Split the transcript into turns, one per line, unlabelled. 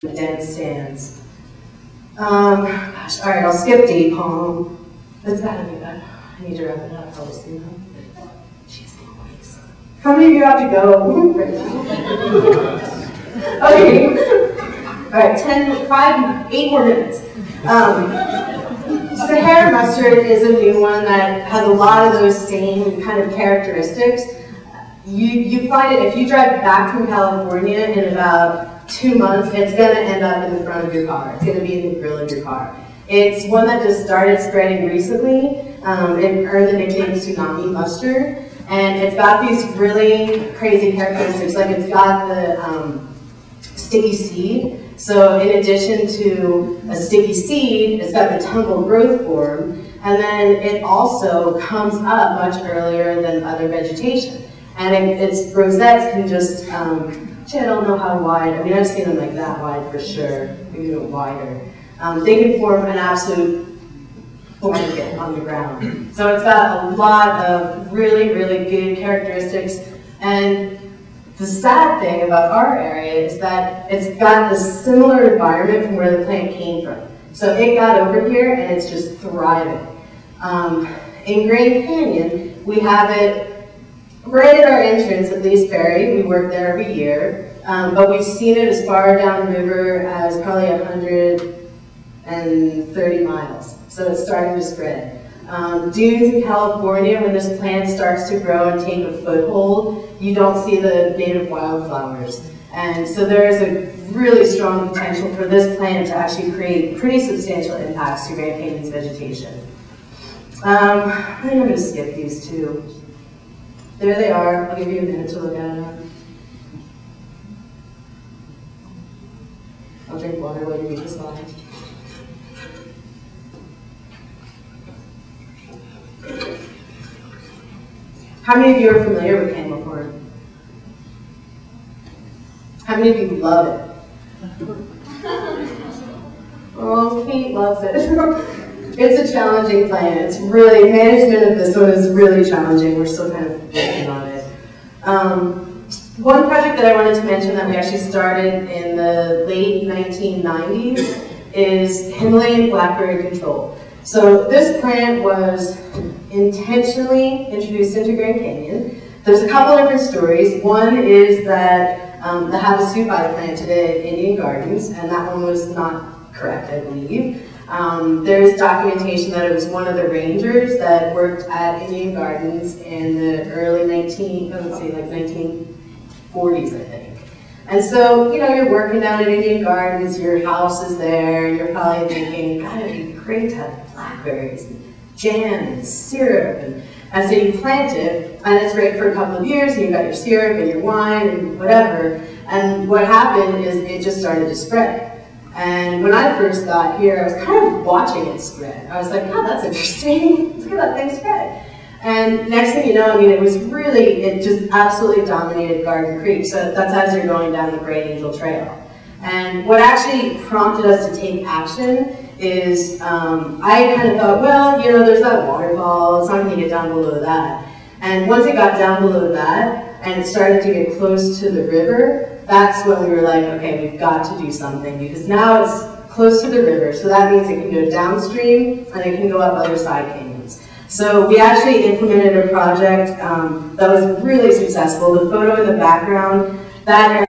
dance stands. Gosh, all right, I'll skip date palm. That's gotta be that. I need to wrap it up. I'll see them. Jeez, always. How many of you have to go right now? Okay. All right, 8 more minutes. Sahara mustard is a new one that has a lot of those same kind of characteristics. You find it if you drive back from California in about 2 months, it's going to end up in the front of your car. It's going to be in the grill of your car. It's one that just started spreading recently. It earned the nickname tsunami mustard. And it's got these really crazy characteristics. Like it's got the sticky seed. So in addition to a sticky seed, it's got the tumble growth form. And then it also comes up much earlier than other vegetation. And its rosettes can just, I don't know how wide, I mean I've seen them like that wide for sure, maybe even wider. They can form an absolute blanket on the ground. So it's got a lot of really, really good characteristics. And the sad thing about our area is that it's got a similar environment from where the plant came from. So it got over here and it's just thriving. In Grand Canyon, we have it right at our entrance at Lee's Ferry. We work there every year, but we've seen it as far down the river as probably 130 miles. So it's starting to spread. Dunes in California, when this plant starts to grow and take a foothold, you don't see the native wildflowers. And so there is a really strong potential for this plant to actually create pretty substantial impacts to Grand Canyon's vegetation. I think I'm going to skip these two. There they are. I'll give you a minute to look at them. I'll drink water while you read the slide. How many of you are familiar with camel corn? How many of you love it? Oh, Pete loves it. It's a challenging plant. It's really, management of this one is really challenging. We're still kind of working on it. One project that I wanted to mention that we actually started in the late 1990s is Himalayan Blackberry control. So this plant was intentionally introduced into Grand Canyon. There's a couple different stories. One is that the Havasu by planted it in Indian Gardens, and that one was not correct, I believe. There's documentation that it was one of the rangers that worked at Indian Gardens in the early 1940s, I think. And so, you know, you're working down at Indian Gardens, your house is there, and you're probably thinking, God, it'd be great to have blackberries, and jam, and syrup. And so you plant it, and it's great for a couple of years, and you've got your syrup and your wine and whatever. And what happened is it just started to spread. And when I first got here, I was kind of watching it spread. I was like, oh, that's interesting. Look at that thing spread. And next thing you know, I mean, it just absolutely dominated Garden Creek. So that's as you're going down the Great Angel Trail. And what actually prompted us to take action is I kind of thought, well, you know, there's that waterfall. It's not going to get down below that. And once it got down below that, and it started to get close to the river, that's when we were like, okay, we've got to do something, because now it's close to the river, so that means it can go downstream and it can go up other side canyons. So we actually implemented a project that was really successful. The photo in the background, that